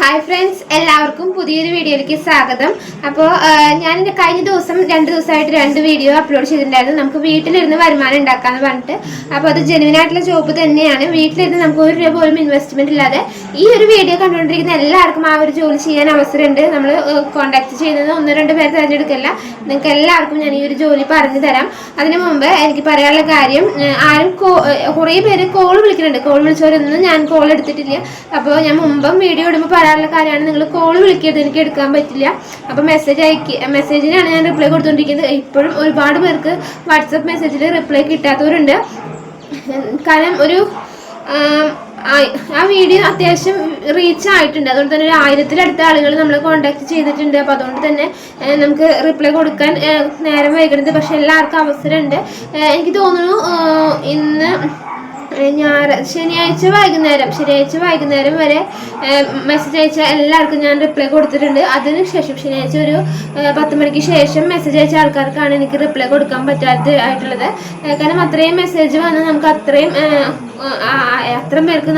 Hi friends, എല്ലാവർക്കും പുതിയൊരു വീഡിയോയിലേക്ക് സ്വാഗതം. അപ്പോൾ ഞാൻ കഴിഞ്ഞ ദിവസം 2 ദിവസമായിട്ട് 2 വീഡിയോ അപ്ലോഡ് ചെയ്തിട്ടുണ്ടായിരുന്നു. നമുക്ക് വീട്ടിലിരുന്ന് വരുമാനം ഉണ്ടാക്കാന്ന് പറഞ്ഞിട്ട്. അപ്പോൾ അത് ജെനുവിൻ ആയിട്ടുള്ള ജോബ് തന്നെയാണ്. വീട്ടിലിരുന്ന് നമുക്ക് 1 രൂപ പോലും ഇൻവെസ്റ്റ്മെന്റ് ഇല്ലാതെ ഈ ഒരു വീഡിയോ കണ്ടുകൊണ്ടിരിക്കുന്ന എല്ലാവർക്കും ആ ഒരു ജോലി ചെയ്യാൻ അവസരമുണ്ട്. നമ്മൾ കോൺടാക്ട് ചെയ്യുന്നത് 1-2 പേര് തിരഞ്ഞെടുക്കില്ല. നിങ്ങൾക്ക് എല്ലാവർക്കും ഞാൻ ഈ ഒരു ജോലി പറഞ്ഞു തരാം. അതിനു മുമ്പ് എനിക്ക് പറയാനുള്ള കാര്യം, ആരും കുറേ പേര് കോൾ വിളിക്കുന്നുണ്ട്. കോൾ വിളിച്ചവരൊന്നും ഞാൻ കോൾ എടുത്തിട്ടില്ല. അപ്പോൾ ഞാൻ മുമ്പും വീഡിയോ ഇടുമ്പോൾ പറയാനുള്ള കാര്യമാണ്, നിങ്ങൾ കോൾ വിളിക്കരുത്, എനിക്ക് എടുക്കാൻ പറ്റില്ല. അപ്പോൾ മെസ്സേജിനാണ് ഞാൻ റിപ്ലൈ കൊടുത്തുകൊണ്ടിരിക്കുന്നത്. ഇപ്പോഴും ഒരുപാട് പേർക്ക് വാട്സപ്പ് മെസ്സേജിൽ റിപ്ലൈ കിട്ടാത്തവരുണ്ട്. കാരണം ആ വീഡിയോ അത്യാവശ്യം റീച്ച് ആയിട്ടുണ്ട്. അതുകൊണ്ട് തന്നെ 1000-ത്തിലടുത്ത ആളുകൾ നമ്മളെ കോൺടാക്ട് ചെയ്തിട്ടുണ്ട്. അപ്പോൾ അതുകൊണ്ട് തന്നെ നമുക്ക് റിപ്ലൈ കൊടുക്കാൻ നേരം വൈകുന്നത്. പക്ഷെ എല്ലാവർക്കും അവസരമുണ്ട്. എനിക്ക് തോന്നുന്നു ഇന്ന് ശനിയാഴ്ച വൈകുന്നേരം വരെ മെസ്സേജ് അയച്ച എല്ലാവർക്കും ഞാൻ റിപ്ലൈ കൊടുത്തിട്ടുണ്ട്. അതിനുശേഷം ശനിയാഴ്ച ഒരു 10 മണിക്ക് ശേഷം മെസ്സേജ് അയച്ച ആൾക്കാർക്കാണ് എനിക്ക് റിപ്ലൈ കൊടുക്കാൻ പറ്റാത്തതായിട്ടുള്ളത്. കാരണം അത്രയും മെസ്സേജ് വന്ന് നമുക്ക് അത്രയും പേർക്ക്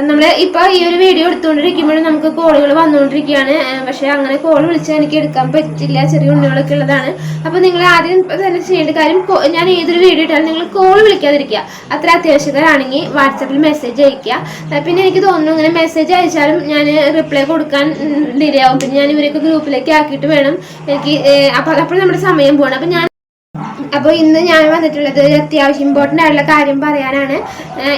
നമ്മൾ ഇപ്പോൾ ഈ ഒരു വീഡിയോ എടുത്തുകൊണ്ടിരിക്കുമ്പോഴും നമുക്ക് കോളുകൾ വന്നുകൊണ്ടിരിക്കുകയാണ്. പക്ഷേ അങ്ങനെ കോൾ വിളിച്ചാൽ എനിക്ക് എടുക്കാൻ പറ്റില്ല, ചെറിയ ഉണ്ണികളൊക്കെ ഉള്ളതാണ്. അപ്പോൾ നിങ്ങൾ ആദ്യം തന്നെ ചെയ്യേണ്ട കാര്യം, ഞാൻ ഏതൊരു വീഡിയോ ഇട്ടാലും നിങ്ങൾ കോൾ വിളിക്കാതിരിക്കുക. അത്ര അത്യാവശ്യക്കാരാണെങ്കിൽ വാട്സപ്പിൽ മെസ്സേജ് അയയ്ക്കുക. പിന്നെ എനിക്ക് തോന്നുന്നു ഇങ്ങനെ മെസ്സേജ് അയച്ചാലും ഞാൻ റിപ്ലൈ കൊടുക്കാൻ ഡിലേ ആവും. പിന്നെ ഞാൻ ഇവരൊക്കെ ഗ്രൂപ്പിലേക്ക് ആക്കിയിട്ട് വേണം എനിക്ക്. അപ്പോൾ നമ്മുടെ സമയം പോകണം. അപ്പോൾ ഇന്ന് ഞാൻ വന്നിട്ടുള്ളത് ഒരു അത്യാവശ്യം ഇമ്പോർട്ടൻ്റ് ആയിട്ടുള്ള കാര്യം പറയാനാണ്.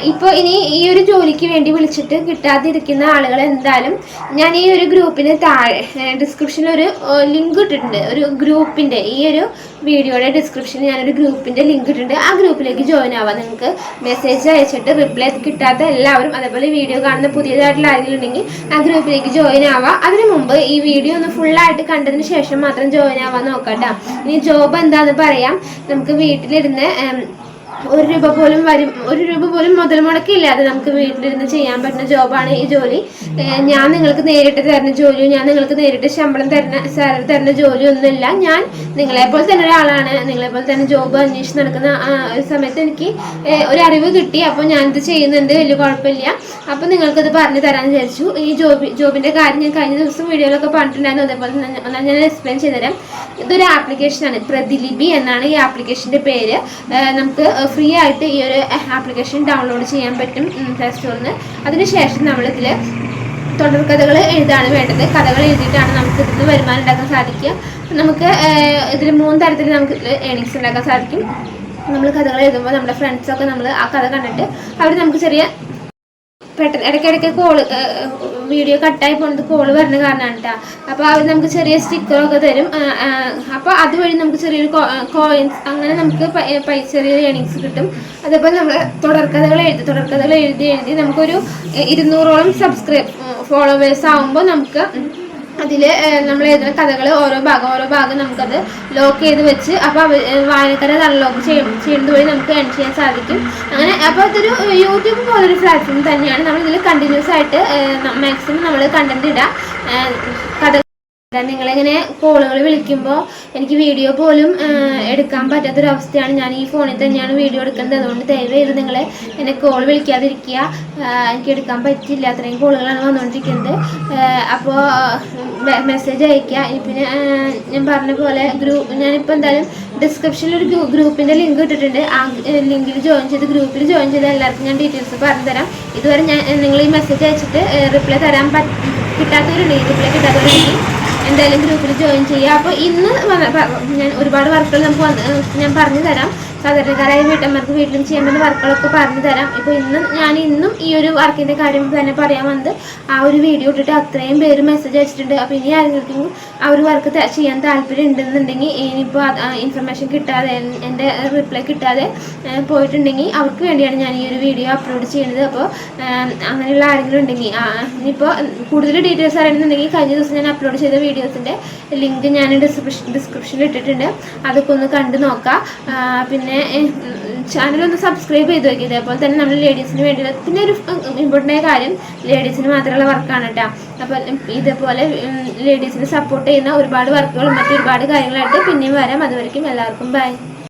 ഇപ്പോൾ ഇനി ഈ ഒരു ജോലിക്ക് വേണ്ടി വിളിച്ചിട്ട് കിട്ടാതിരിക്കുന്ന ആളുകൾ എന്തായാലും ഞാൻ ഈ ഒരു ഗ്രൂപ്പിന് താഴെ ഡിസ്ക്രിപ്ഷനിൽ ഒരു ലിങ്ക് ഇട്ടിട്ടുണ്ട്. ഒരു ഗ്രൂപ്പിൻ്റെ, ഈ ഒരു വീഡിയോയുടെ ഡിസ്ക്രിപ്ഷനിൽ ഞാനൊരു ഗ്രൂപ്പിൻ്റെ ലിങ്ക് ഇട്ടിട്ടുണ്ട്. ആ ഗ്രൂപ്പിലേക്ക് ജോയിൻ ആവാം. നിങ്ങൾക്ക് മെസ്സേജ് അയച്ചിട്ട് റിപ്ലൈ കിട്ടാത്ത എല്ലാവരും, അതേപോലെ വീഡിയോ കാണുന്ന പുതിയതായിട്ടുള്ള ആരെങ്കിലും ഉണ്ടെങ്കിൽ ആ ഗ്രൂപ്പിലേക്ക് ജോയിൻ ആവാം. അതിനു മുമ്പ് ഈ വീഡിയോ ഒന്ന് ഫുള്ളായിട്ട് കണ്ടതിന് ശേഷം മാത്രം ജോയിൻ ആവാൻ നോക്കട്ടോ. ഇനി ജോബ് എന്താണെന്ന് പറയാം. നമുക്ക് വീട്ടിലിരുന്ന് 1 രൂപ പോലും മുതൽ മുടക്കില്ലാതെ നമുക്ക് വീട്ടിലിരുന്ന് ചെയ്യാൻ പറ്റുന്ന ജോബാണ് ഈ ജോലി. ഞാൻ നിങ്ങൾക്ക് നേരിട്ട് തരുന്ന ജോലിയോ ഞാൻ നിങ്ങൾക്ക് നേരിട്ട് സാലറി തരുന്ന ജോലിയോ ഒന്നുമില്ല. ഞാൻ നിങ്ങളെപ്പോലെ തന്നെ ഒരാളാണ്. നിങ്ങളെപ്പോലെ തന്നെ ജോബ് അന്വേഷിച്ച് നടക്കുന്ന ഒരു സമയത്ത് എനിക്ക് ഒരു അറിവ് കിട്ടി. അപ്പോൾ ഞാനിത് ചെയ്യുന്നുണ്ട്, വലിയ കുഴപ്പമില്ല. അപ്പോൾ നിങ്ങൾക്കത് പറഞ്ഞു തരാമെന്ന് വിചാരിച്ചു. ഈ ജോബിൻ്റെ കാര്യം ഞാൻ കഴിഞ്ഞ ദിവസം വീഡിയോയിലൊക്കെ പറഞ്ഞിട്ടുണ്ടായിരുന്നു. അതേപോലെ തന്നെ ഞാൻ എക്സ്പ്ലെയിൻ ചെയ്തുതരാം. ഇതൊരു ആപ്ലിക്കേഷനാണ്, പ്രതിലിപി എന്നാണ് ഈ ആപ്ലിക്കേഷൻ്റെ പേര്. നമുക്ക് ഫ്രീ ആയിട്ട് ഈ ഒരു ആപ്ലിക്കേഷൻ ഡൗൺലോഡ് ചെയ്യാൻ പറ്റും പ്ലേ സ്റ്റോറിൽ നിന്ന്. അതിനുശേഷം നമ്മളിതിൽ തുടർക്കഥകൾ എഴുതാണ് വേണ്ടത്. കഥകൾ എഴുതിയിട്ടാണ് നമുക്ക് ഇതിൽ വരുമാനം ഉണ്ടാക്കാൻ സാധിക്കുക. നമുക്ക് ഇതിൽ 3 തരത്തിൽ നമുക്ക് ഏണിങ്സ് ഉണ്ടാക്കാൻ സാധിക്കും. നമ്മൾ കഥകൾ എഴുതുമ്പോൾ നമ്മുടെ ഫ്രണ്ട്സൊക്കെ നമ്മൾ ആ കഥ കണ്ടിട്ട് അവർ നമുക്ക് ചെറിയ പെട്ടെന്ന് ഇടയ്ക്കിടയ്ക്ക് വീഡിയോ കട്ടായി പോകുന്നത് കോള് വരുന്ന കാരണമാണ് കേട്ടോ. അപ്പോൾ അവർ നമുക്ക് ചെറിയ സ്റ്റിക്കറൊക്കെ തരും. അപ്പോൾ അതുവഴി നമുക്ക് ചെറിയൊരു കോയിൻസ്, അങ്ങനെ നമുക്ക് ചെറിയൊരു ഏണിങ്സ് കിട്ടും. അതേപോലെ നമ്മൾ തുടർക്കഥകൾ എഴുതി നമുക്കൊരു 200ഓളം ഫോളോവേഴ്സ് ആകുമ്പോൾ നമുക്ക് അതിൽ നമ്മൾ എഴുതുന്ന കഥകൾ ഓരോ ഭാഗം നമുക്കത് ലോക്ക് ചെയ്ത് വെച്ച്, അപ്പോൾ വായനക്കാരെ അൺലോക്ക് ചെയ്യുന്നത് വഴി നമുക്ക് ഏൺ ചെയ്യാൻ സാധിക്കും. അങ്ങനെ അപ്പോൾ അതൊരു യൂട്യൂബ് പോലൊരു പ്ലാറ്റ്ഫോം തന്നെയാണ്. നമ്മളിതിൽ കണ്ടിന്യൂസ് ആയിട്ട് മാക്സിമം നമ്മൾ കണ്ടന്റ് ഇടാം. നിങ്ങളിങ്ങനെ കോളുകൾ വിളിക്കുമ്പോൾ എനിക്ക് വീഡിയോ പോലും എടുക്കാൻ പറ്റാത്തൊരവസ്ഥയാണ്. ഞാൻ ഈ ഫോണിൽ തന്നെയാണ് വീഡിയോ എടുക്കുന്നത്. അതുകൊണ്ട് ദയവേത് നിങ്ങൾ എന്നെ കോൾ വിളിക്കാതിരിക്കുക. എനിക്ക് എടുക്കാൻ പറ്റില്ല, അത്രയും കോളുകളാണ് വന്നുകൊണ്ടിരിക്കുന്നത്. അപ്പോൾ മെസ്സേജ് അയയ്ക്കുക. പിന്നെ ഞാൻ പറഞ്ഞ പോലെ ഞാനിപ്പോൾ എന്തായാലും ഡിസ്ക്രിപ്ഷനിൽ ഒരു ഗ്രൂപ്പിൻ്റെ ലിങ്ക് ഇട്ടിട്ടുണ്ട്. ആ ലിങ്കിൽ ഗ്രൂപ്പിൽ ജോയിൻ ചെയ്ത എല്ലാവർക്കും ഞാൻ ഡീറ്റെയിൽസ് പറഞ്ഞു തരാം. ഇതുവരെ നിങ്ങൾ ഈ മെസ്സേജ് അയച്ചിട്ട് റിപ്ലൈ കിട്ടാത്തവരുണ്ടെങ്കിൽ എന്തായാലും ഗ്രൂപ്പിൽ ജോയിൻ ചെയ്യുക. അപ്പോൾ ഇന്ന് ഞാൻ ഒരുപാട് വർക്കുകൾ ഞാൻ പറഞ്ഞു തരാം. സാധാരണക്കാരായ വീട്ടമ്മമാർക്ക് വീട്ടിലും ചെയ്യാൻ പറ്റുന്ന വർക്കുകളൊക്കെ പറഞ്ഞു തരാം. ഇപ്പോൾ ഇന്നും ഈ ഒരു വർക്കിൻ്റെ കാര്യം തന്നെ പറയാൻ വന്നത്. ആ ഒരു വീഡിയോ ഇട്ടിട്ട് അത്രയും പേര് മെസ്സേജ് അയച്ചിട്ടുണ്ട്. അപ്പോൾ ഇനി ആരെങ്കിലും ആ ഒരു വർക്ക് ചെയ്യാൻ താല്പര്യം ഉണ്ടെന്നുണ്ടെങ്കിൽ, ഇനിയിപ്പോൾ ഇൻഫർമേഷൻ കിട്ടാതെ, എൻ്റെ റിപ്ലൈ കിട്ടാതെ പോയിട്ടുണ്ടെങ്കിൽ അവർക്ക് വേണ്ടിയാണ് ഞാൻ ഈ ഒരു വീഡിയോ അപ്ലോഡ് ചെയ്യുന്നത്. അപ്പോൾ അങ്ങനെയുള്ള ആരെങ്കിലും ഉണ്ടെങ്കിൽ, ഇനിയിപ്പോൾ കൂടുതൽ ഡീറ്റെയിൽസ് അറിയണമെന്നുണ്ടെങ്കിൽ കഴിഞ്ഞ ദിവസം ഞാൻ അപ്ലോഡ് ചെയ്ത വീഡിയോസിൻ്റെ ലിങ്ക് ഞാൻ ഡിസ്ക്രിപ്ഷനിൽ ഇട്ടിട്ടുണ്ട്. അതൊക്കെ ഒന്ന് കണ്ടു നോക്കാം. പിന്നെ ചാനലൊന്ന് സബ്സ്ക്രൈബ് ചെയ്ത് വയ്ക്കുക. ഇതേപോലെ തന്നെ നമ്മൾ ലേഡീസിന് വേണ്ടിയുള്ള പിന്നെ ഒരു ഇമ്പോർട്ടൻ്റ് ആയ കാര്യം, ലേഡീസിന് മാത്രമുള്ള വർക്കാണ് കേട്ടോ. അപ്പോൾ ഇതേപോലെ ലേഡീസിനെ സപ്പോർട്ട് ചെയ്യുന്ന ഒരുപാട് വർക്കുകളും മറ്റൊരുപാട് കാര്യങ്ങളായിട്ട് പിന്നെയും വരാം. അതുവരെയ്ക്കും എല്ലാവർക്കും ബൈ.